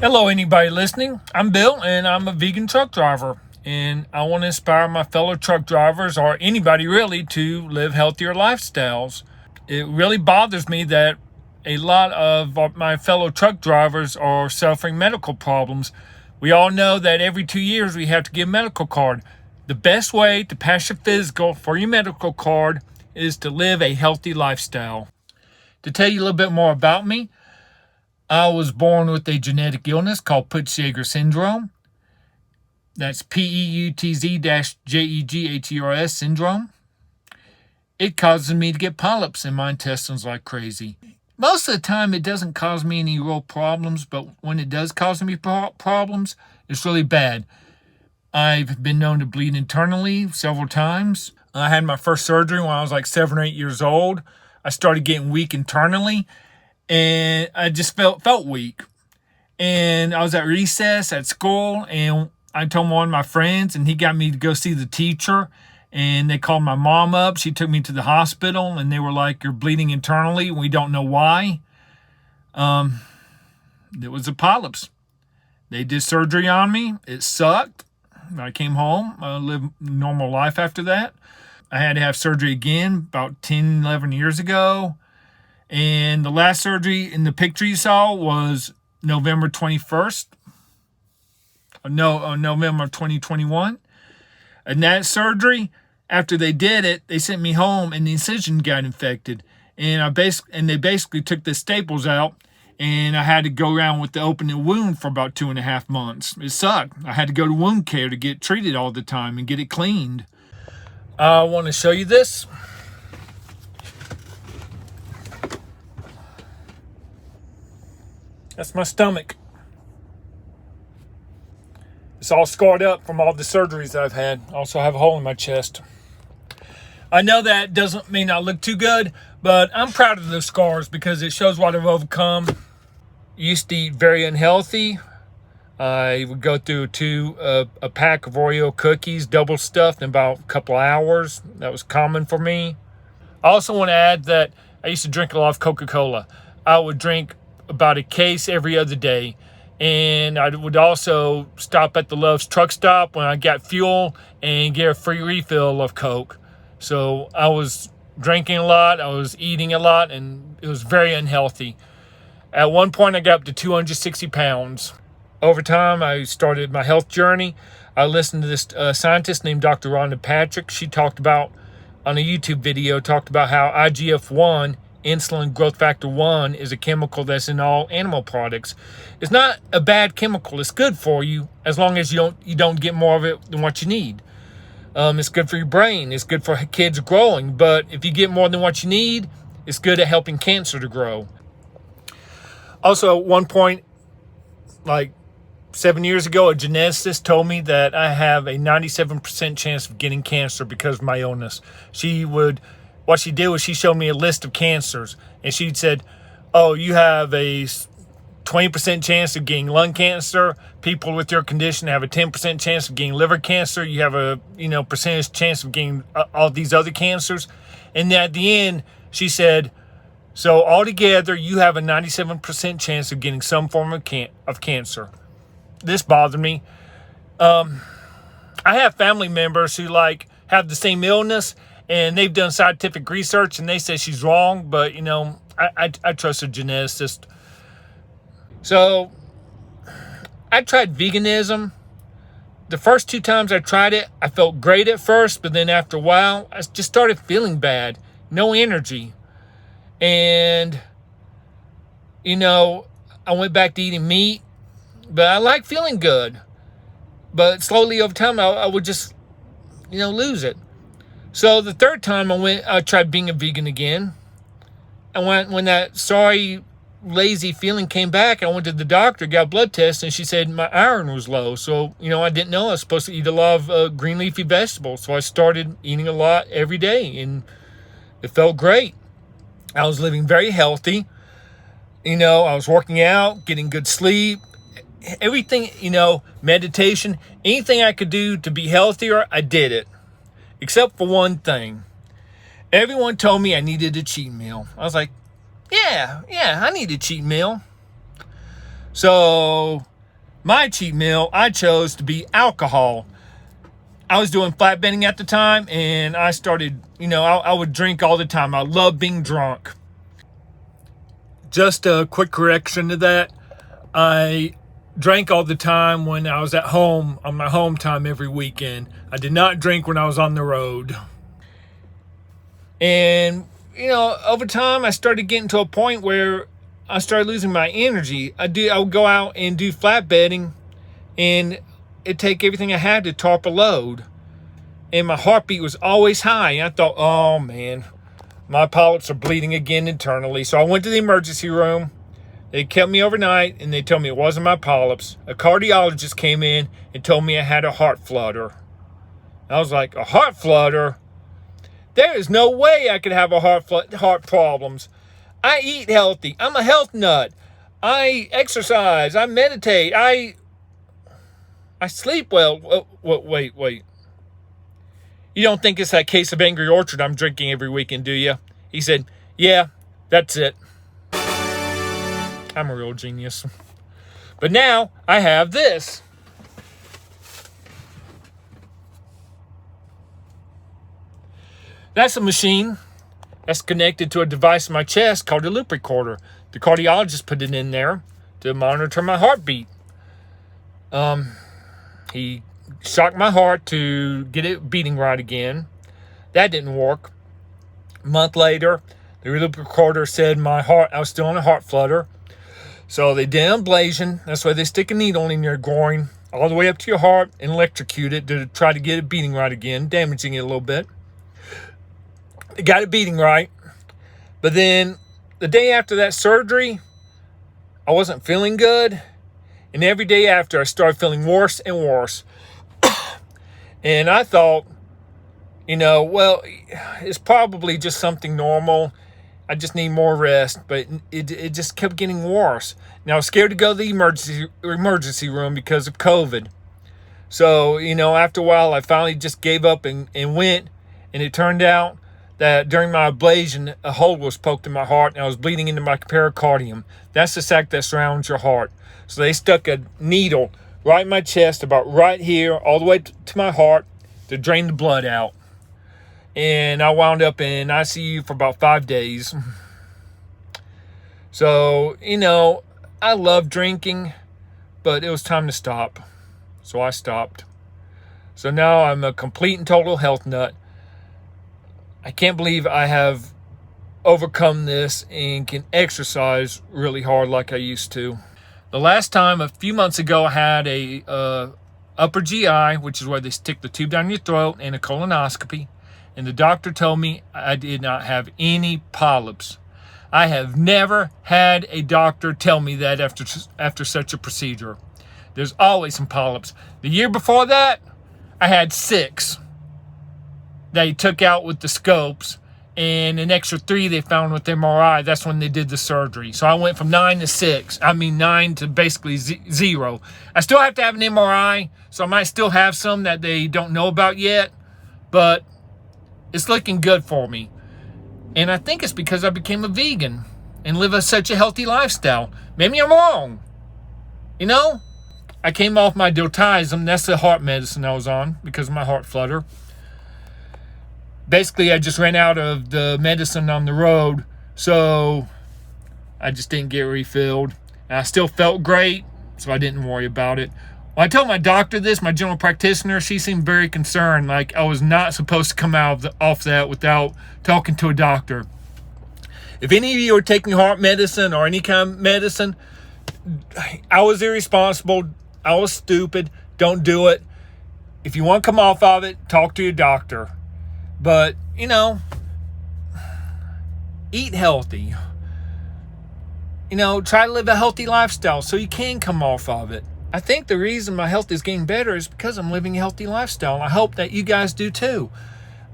Hello, anybody listening. I'm Bill, and I'm a vegan truck driver. And I want to inspire my fellow truck drivers, or anybody really, to live healthier lifestyles. It really bothers me that a lot of my fellow truck drivers are suffering medical problems. We all know that every 2 years we have to get a medical card. The best way to pass your physical for your medical card is to live a healthy lifestyle. To tell you a little bit more about me, I was born with a genetic illness called Peutz-Jeghers syndrome. That's Peutz-Jeghers syndrome. It causes me to get polyps in my intestines like crazy. Most of the time, it doesn't cause me any real problems, but when it does cause me problems, it's really bad. I've been known to bleed internally several times. I had my first surgery when I was like 7 or 8 years old. I started getting weak internally, and I just felt weak. And I was at recess at school, and I told one of my friends, and he got me to go see the teacher. And they called my mom up. She took me to the hospital, and they were like, "You're bleeding internally. We don't know why." It was the polyps. They did surgery on me. It sucked. I came home. I lived a normal life after that. I had to have surgery again about 10, 11 years ago. And the last surgery in the picture you saw was November 21st. November 2021. And that surgery, after they did it, they sent me home and the incision got infected. And they basically took the staples out, and I had to go around with the open wound for about 2.5 months. It sucked. I had to go to wound care to get treated all the time and get it cleaned. I want to show you this. That's my stomach. It's all scarred up from all the surgeries I've had. I also have a hole in my chest. I know that doesn't mean I look too good, but I'm proud of those scars because it shows what I've overcome. I used to eat very unhealthy. I would go through a pack of Oreo cookies, double stuffed, in about a couple hours. That was common for me. I also want to add that I used to drink a lot of Coca-Cola. I would drink about a case every other day. And I would also stop at the Love's truck stop when I got fuel and get a free refill of Coke. So I was drinking a lot, I was eating a lot, and it was very unhealthy. At one point, I got up to 260 pounds. Over time, I started my health journey. I listened to this scientist named Dr. Rhonda Patrick. She talked about, on a YouTube video, talked about how IGF-1, insulin growth factor 1, is a chemical that's in all animal products. It's not a bad chemical. It's good for you as long as you don't get more of it than what you need. It's good for your brain. It's good for kids growing. But if you get more than what you need, it's good at helping cancer to grow. Also, at one point, like 7 years ago, a geneticist told me that I have a 97% chance of getting cancer because of my illness. What she did was she showed me a list of cancers, and she said, "Oh, you have a 20% chance of getting lung cancer. People with your condition have a 10% chance of getting liver cancer. You have a percentage chance of getting all these other cancers." And at the end, she said, "So altogether, you have a 97% chance of getting some form of cancer." This bothered me. I have family members who have the same illness, and they've done scientific research, and they say she's wrong, but I trust a geneticist. So I tried veganism. The first 2 times I tried it, I felt great at first, but then after a while, I just started feeling bad, no energy. And, I went back to eating meat, but I like feeling good. But slowly over time, I would just, lose it. So the third time I tried being a vegan again. And when that sorry, lazy feeling came back, I went to the doctor, got a blood test, and she said my iron was low. So, I didn't know I was supposed to eat a lot of green leafy vegetables. So I started eating a lot every day, and it felt great. I was living very healthy. I was working out, getting good sleep, everything, meditation, anything I could do to be healthier, I did it. Except for one thing. Everyone told me I needed a cheat meal. I was like, yeah, I need a cheat meal. So My cheat meal, I chose to be alcohol. I was doing flatbending at the time, and I started, I would drink all the time. I love being drunk. Just a quick correction to that. I drank all the time when I was at home on my home time every weekend. I did not drink when I was on the road. And, over time I started getting to a point where I started losing my energy. I would go out and do flatbedding, and it'd take everything I had to tarp a load. And my heartbeat was always high. And I thought, oh man, my polyps are bleeding again internally. So I went to the emergency room. They kept me overnight, and they told me it wasn't my polyps. A cardiologist came in and told me I had a heart flutter. I was like, a heart flutter? There is no way I could have a heart problems. I eat healthy. I'm a health nut. I exercise. I meditate. I sleep well. Wait. You don't think it's that case of Angry Orchard I'm drinking every weekend, do you? He said, yeah, that's it. I'm a real genius. But now I have this. That's a machine that's connected to a device in my chest called a loop recorder. The cardiologist put it in there to monitor my heartbeat. He shocked my heart to get it beating right again. That didn't work. A month later, the loop recorder said I was still in a heart flutter. So they did an ablation. That's why they stick a needle in your groin all the way up to your heart and electrocute it to try to get it beating right again, damaging it a little bit. They got it beating right. But then the day after that surgery, I wasn't feeling good. And every day after, I started feeling worse and worse. And I thought, it's probably just something normal. I just need more rest. But it just kept getting worse. Now, I was scared to go to the emergency room because of COVID. So, after a while, I finally just gave up and went. And it turned out that during my ablation, a hole was poked in my heart, and I was bleeding into my pericardium. That's the sac that surrounds your heart. So they stuck a needle right in my chest, about right here, all the way to my heart, to drain the blood out. And I wound up in ICU for about 5 days. So, I love drinking, but it was time to stop. So I stopped. So now I'm a complete and total health nut. I can't believe I have overcome this and can exercise really hard like I used to. The last time, a few months ago, I had a upper GI, which is where they stick the tube down your throat, and a colonoscopy. And the doctor told me I did not have any polyps. I have never had a doctor tell me that after such a procedure. There's always some polyps. The year before that, I had 6. They took out with the scopes, and an extra 3 they found with MRI. That's when they did the surgery. So I went from 9 to 6. 9 to basically 0. I still have to have an MRI, so I might still have some that they don't know about yet, but it's looking good for me. And I think it's because I became a vegan and live such a healthy lifestyle. Maybe I'm wrong. I came off my diltiazem. That's the heart medicine I was on because of my heart flutter. Basically, I just ran out of the medicine on the road, so I just didn't get refilled. And I still felt great, so I didn't worry about it. When I told my doctor this, my general practitioner, she seemed very concerned, like I was not supposed to come out off that without talking to a doctor. If any of you are taking heart medicine or any kind of medicine, I was irresponsible. I was stupid. Don't do it. If you want to come off of it, talk to your doctor. But, eat healthy. Try to live a healthy lifestyle so you can come off of it. I think the reason my health is getting better is because I'm living a healthy lifestyle. And I hope that you guys do too.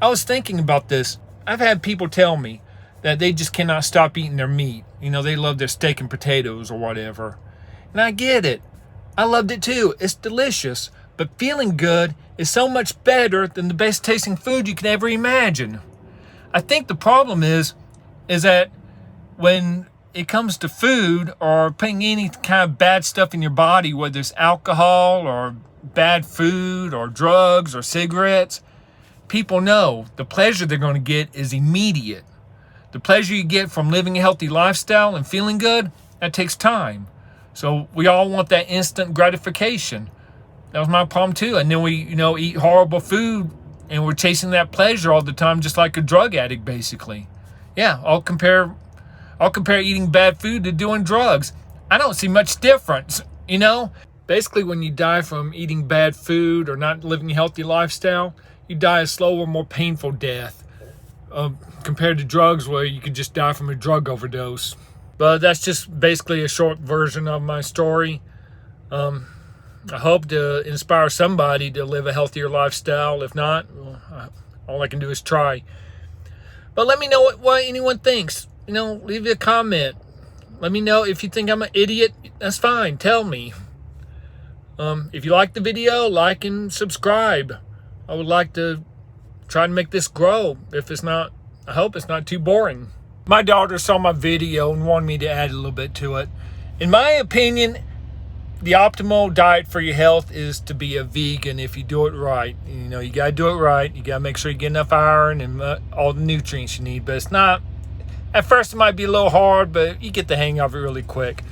I was thinking about this. I've had people tell me that they just cannot stop eating their meat. They love their steak and potatoes or whatever. And I get it. I loved it too. It's delicious. But feeling good is so much better than the best tasting food you can ever imagine. I think the problem is that when it comes to food or putting any kind of bad stuff in your body, whether it's alcohol or bad food or drugs or cigarettes, people know the pleasure they're going to get is immediate. The pleasure you get from living a healthy lifestyle and feeling good, that takes time. So we all want that instant gratification. That was my problem too. And then we, eat horrible food and we're chasing that pleasure all the time, just like a drug addict, basically. Yeah, I'll compare eating bad food to doing drugs. I don't see much difference, Basically, when you die from eating bad food or not living a healthy lifestyle, you die a slower, more painful death compared to drugs where you could just die from a drug overdose. But that's just basically a short version of my story. I hope to inspire somebody to live a healthier lifestyle. If not, well, all I can do is try. But let me know what anyone thinks. Leave a comment. Let me know if you think I'm an idiot. That's fine. Tell me. If you like the video, like and subscribe. I would like to try to make this grow. I hope it's not too boring. My daughter saw my video and wanted me to add a little bit to it. In my opinion, the optimal diet for your health is to be a vegan if you do it right. You got to do it right. You got to make sure you get enough iron and all the nutrients you need. But it's not, at first it might be a little hard, but you get the hang of it really quick.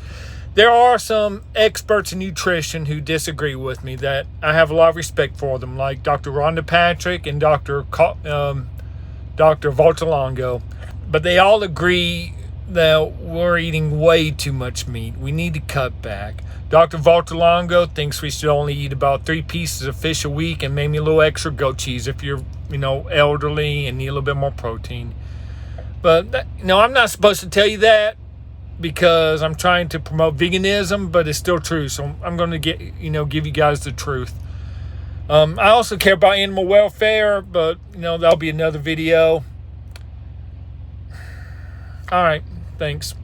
There are some experts in nutrition who disagree with me that I have a lot of respect for them, like Dr. Rhonda Patrick and Dr. Voltalongo. But they all agree that we're eating way too much meat. We need to cut back. Dr. Voltalongo thinks we should only eat about 3 pieces of fish a week and maybe a little extra goat cheese if you're, elderly and need a little bit more protein. But, I'm not supposed to tell you that, because I'm trying to promote veganism, but it's still true. So I'm going to give you guys the truth. I also care about animal welfare, but that'll be another video. All right, thanks.